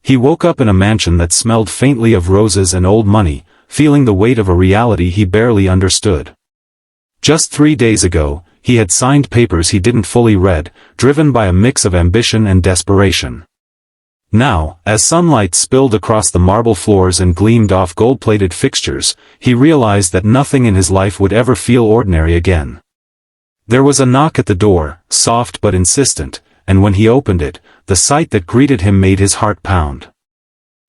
He woke up in a mansion that smelled faintly of roses and old money, feeling the weight of a reality he barely understood. Just 3 days ago, he had signed papers he didn't fully read, driven by a mix of ambition and desperation. Now, as sunlight spilled across the marble floors and gleamed off gold-plated fixtures, he realized that nothing in his life would ever feel ordinary again. There was a knock at the door, soft but insistent, and when he opened it, the sight that greeted him made his heart pound.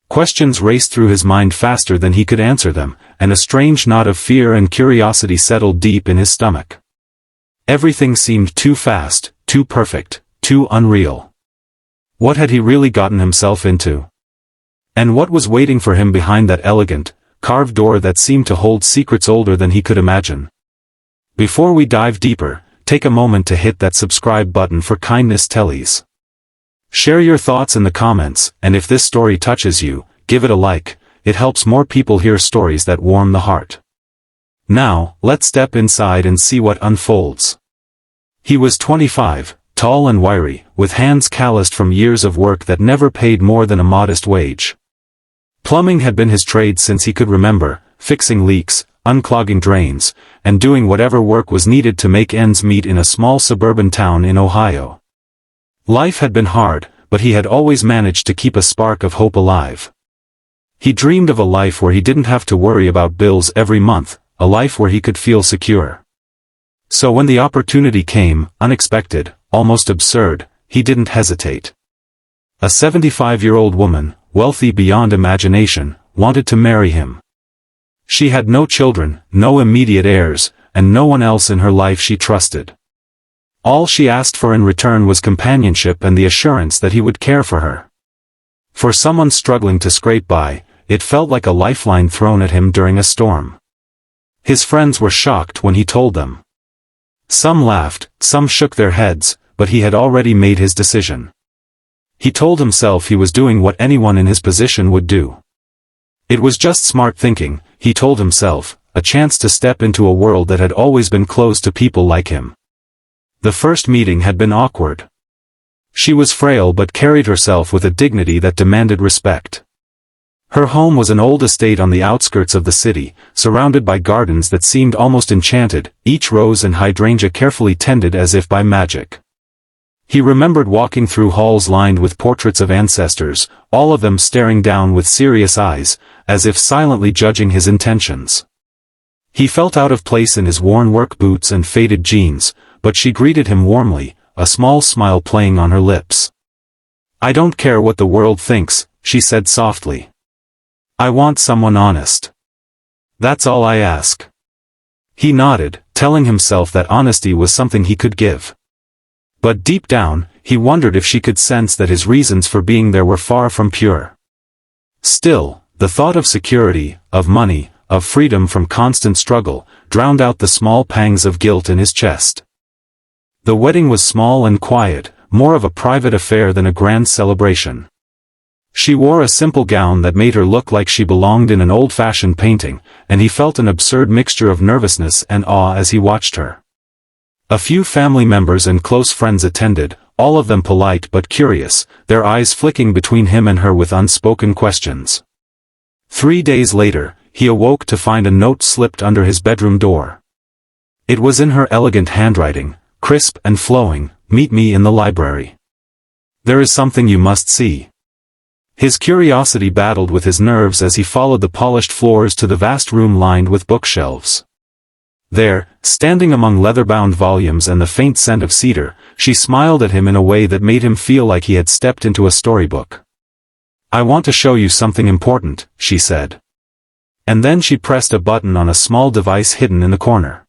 Questions raced through his mind faster than he could answer them, and a strange knot of fear and curiosity settled deep in his stomach. Everything seemed too fast, too perfect, too unreal. What had he really gotten himself into? And what was waiting for him behind that elegant, carved door that seemed to hold secrets older than he could imagine? Before we dive deeper, take a moment to hit that subscribe button for kindness tellies. Share your thoughts in the comments, and if this story touches you, give it a like. It helps more people hear stories that warm the heart. Now, let's step inside and see what unfolds. He was 25, tall and wiry, with hands calloused from years of work that never paid more than a modest wage. Plumbing had been his trade since he could remember, fixing leaks, unclogging drains, and doing whatever work was needed to make ends meet in a small suburban town in Ohio. Life had been hard, but he had always managed to keep a spark of hope alive. He dreamed of a life where he didn't have to worry about bills every month, a life where he could feel secure. So when the opportunity came, unexpected, almost absurd, he didn't hesitate. A 75-year-old woman, wealthy beyond imagination, wanted to marry him. She had no children, no immediate heirs, and no one else in her life she trusted. All she asked for in return was companionship and the assurance that he would care for her. For someone struggling to scrape by, it felt like a lifeline thrown at him during a storm. His friends were shocked when he told them. Some laughed, some shook their heads, but he had already made his decision. He told himself he was doing what anyone in his position would do. It was just smart thinking, he told himself, a chance to step into a world that had always been closed to people like him. The first meeting had been awkward. She was frail but carried herself with a dignity that demanded respect. Her home was an old estate on the outskirts of the city, surrounded by gardens that seemed almost enchanted, each rose and hydrangea carefully tended as if by magic. He remembered walking through halls lined with portraits of ancestors, all of them staring down with serious eyes, as if silently judging his intentions. He felt out of place in his worn work boots and faded jeans, but she greeted him warmly, a small smile playing on her lips. "I don't care what the world thinks," she said softly. "I want someone honest. That's all I ask." He nodded, telling himself that honesty was something he could give. But deep down, he wondered if she could sense that his reasons for being there were far from pure. Still, the thought of security, of money, of freedom from constant struggle, drowned out the small pangs of guilt in his chest. The wedding was small and quiet, more of a private affair than a grand celebration. She wore a simple gown that made her look like she belonged in an old-fashioned painting, and he felt an absurd mixture of nervousness and awe as he watched her. A few family members and close friends attended, all of them polite but curious, their eyes flicking between him and her with unspoken questions. 3 days later, he awoke to find a note slipped under his bedroom door. It was in her elegant handwriting, crisp and flowing, "Meet me in the library. There is something you must see." His curiosity battled with his nerves as he followed the polished floors to the vast room lined with bookshelves. There, standing among leather-bound volumes and the faint scent of cedar, she smiled at him in a way that made him feel like he had stepped into a storybook. "I want to show you something important," she said. And then she pressed a button on a small device hidden in the corner.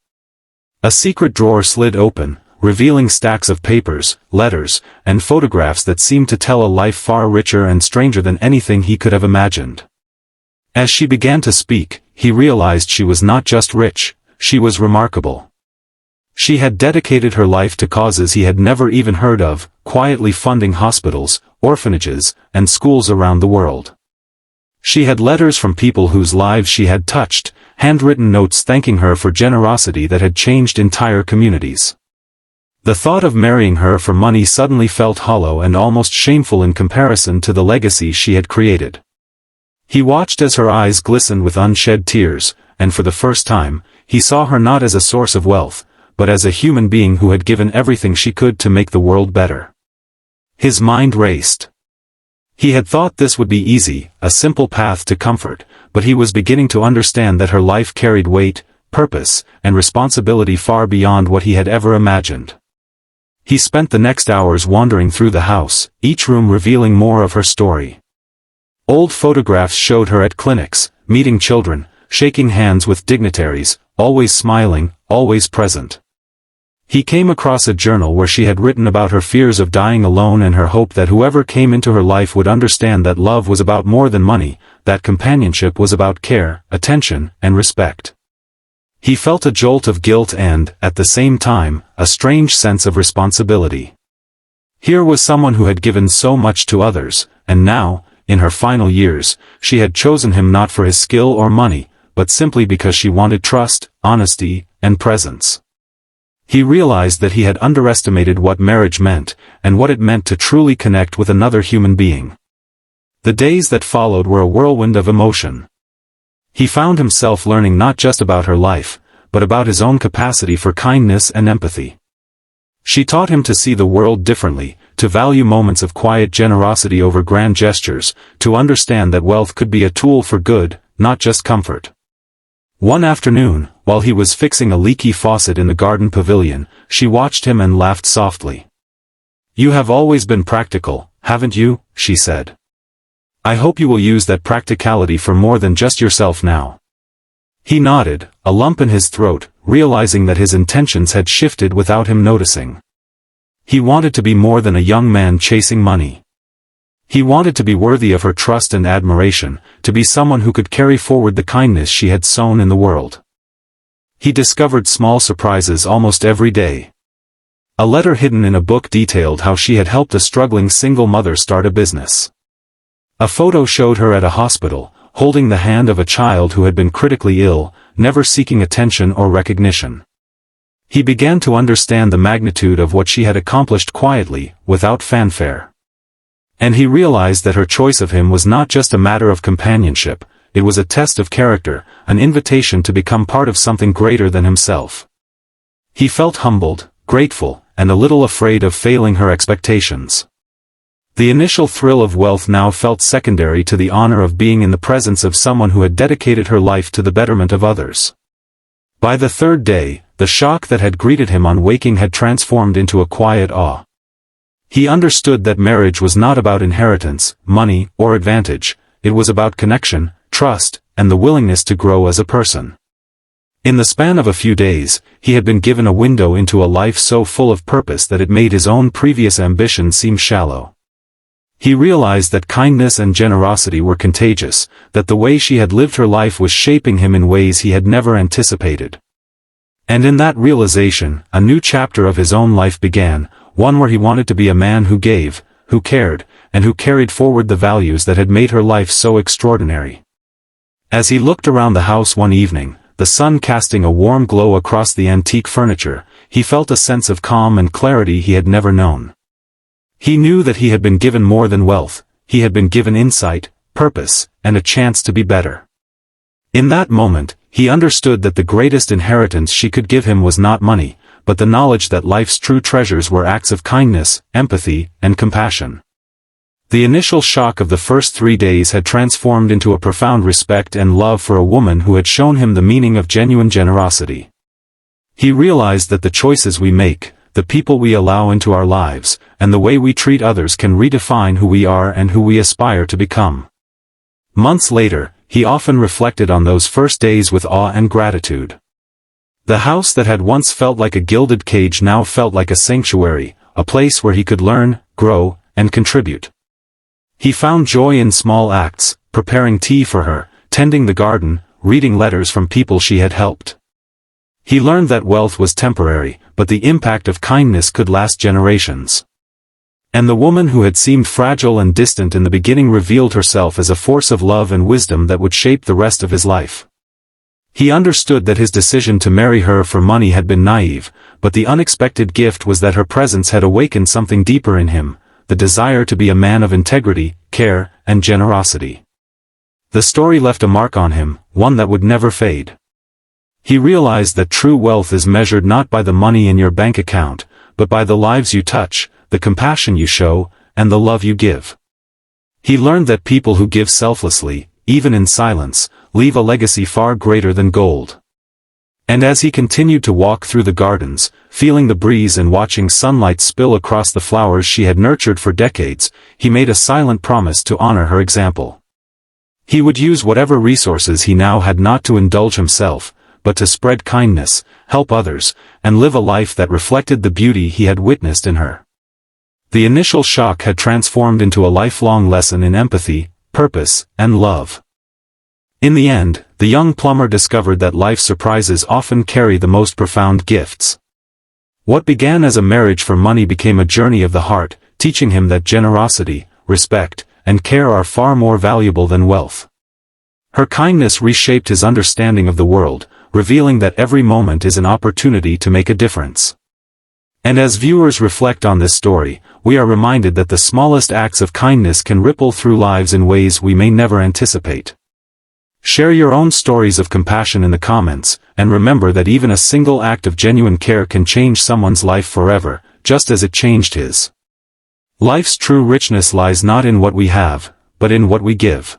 A secret drawer slid open, revealing stacks of papers, letters, and photographs that seemed to tell a life far richer and stranger than anything he could have imagined. As she began to speak, he realized she was not just rich, she was remarkable. She had dedicated her life to causes he had never even heard of, quietly funding hospitals, orphanages, and schools around the world. She had letters from people whose lives she had touched, handwritten notes thanking her for generosity that had changed entire communities. The thought of marrying her for money suddenly felt hollow and almost shameful in comparison to the legacy she had created. He watched as her eyes glistened with unshed tears, and for the first time, he saw her not as a source of wealth, but as a human being who had given everything she could to make the world better. His mind raced. He had thought this would be easy, a simple path to comfort, but he was beginning to understand that her life carried weight, purpose, and responsibility far beyond what he had ever imagined. He spent the next hours wandering through the house, each room revealing more of her story. Old photographs showed her at clinics, meeting children, shaking hands with dignitaries, always smiling, always present. He came across a journal where she had written about her fears of dying alone and her hope that whoever came into her life would understand that love was about more than money, that companionship was about care, attention, and respect. He felt a jolt of guilt and, at the same time, a strange sense of responsibility. Here was someone who had given so much to others, and now, in her final years, she had chosen him not for his skill or money, but simply because she wanted trust, honesty, and presence. He realized that he had underestimated what marriage meant, and what it meant to truly connect with another human being. The days that followed were a whirlwind of emotion. He found himself learning not just about her life, but about his own capacity for kindness and empathy. She taught him to see the world differently, to value moments of quiet generosity over grand gestures, to understand that wealth could be a tool for good, not just comfort. One afternoon, while he was fixing a leaky faucet in the garden pavilion, she watched him and laughed softly. "You have always been practical, haven't you?" she said. "I hope you will use that practicality for more than just yourself now." He nodded, a lump in his throat, realizing that his intentions had shifted without him noticing. He wanted to be more than a young man chasing money. He wanted to be worthy of her trust and admiration, to be someone who could carry forward the kindness she had sown in the world. He discovered small surprises almost every day. A letter hidden in a book detailed how she had helped a struggling single mother start a business. A photo showed her at a hospital, holding the hand of a child who had been critically ill, never seeking attention or recognition. He began to understand the magnitude of what she had accomplished quietly, without fanfare. And he realized that her choice of him was not just a matter of companionship, it was a test of character, an invitation to become part of something greater than himself. He felt humbled, grateful, and a little afraid of failing her expectations. The initial thrill of wealth now felt secondary to the honor of being in the presence of someone who had dedicated her life to the betterment of others. By the third day, the shock that had greeted him on waking had transformed into a quiet awe. He understood that marriage was not about inheritance, money, or advantage, it was about connection, trust, and the willingness to grow as a person. In the span of a few days, he had been given a window into a life so full of purpose that it made his own previous ambition seem shallow. He realized that kindness and generosity were contagious, that the way she had lived her life was shaping him in ways he had never anticipated. And in that realization, a new chapter of his own life began, one where he wanted to be a man who gave, who cared, and who carried forward the values that had made her life so extraordinary. As he looked around the house one evening, the sun casting a warm glow across the antique furniture, he felt a sense of calm and clarity he had never known. He knew that he had been given more than wealth, he had been given insight, purpose, and a chance to be better. In that moment, he understood that the greatest inheritance she could give him was not money, but the knowledge that life's true treasures were acts of kindness, empathy, and compassion. The initial shock of the first 3 days had transformed into a profound respect and love for a woman who had shown him the meaning of genuine generosity. He realized that the choices we make, the people we allow into our lives, and the way we treat others can redefine who we are and who we aspire to become. Months later, he often reflected on those first days with awe and gratitude. The house that had once felt like a gilded cage now felt like a sanctuary, a place where he could learn, grow, and contribute. He found joy in small acts, preparing tea for her, tending the garden, reading letters from people she had helped. He learned that wealth was temporary, but the impact of kindness could last generations. And the woman who had seemed fragile and distant in the beginning revealed herself as a force of love and wisdom that would shape the rest of his life. He understood that his decision to marry her for money had been naive, but the unexpected gift was that her presence had awakened something deeper in him, the desire to be a man of integrity, care, and generosity. The story left a mark on him, one that would never fade. He realized that true wealth is measured not by the money in your bank account, but by the lives you touch, the compassion you show, and the love you give. He learned that people who give selflessly, even in silence, leave a legacy far greater than gold. And as he continued to walk through the gardens, feeling the breeze and watching sunlight spill across the flowers she had nurtured for decades, he made a silent promise to honor her example. He would use whatever resources he now had not to indulge himself, but to spread kindness, help others, and live a life that reflected the beauty he had witnessed in her. The initial shock had transformed into a lifelong lesson in empathy, purpose, and love. In the end, the young plumber discovered that life's surprises often carry the most profound gifts. What began as a marriage for money became a journey of the heart, teaching him that generosity, respect, and care are far more valuable than wealth. Her kindness reshaped his understanding of the world, revealing that every moment is an opportunity to make a difference. And as viewers reflect on this story, we are reminded that the smallest acts of kindness can ripple through lives in ways we may never anticipate. Share your own stories of compassion in the comments, and remember that even a single act of genuine care can change someone's life forever, just as it changed his. Life's true richness lies not in what we have, but in what we give.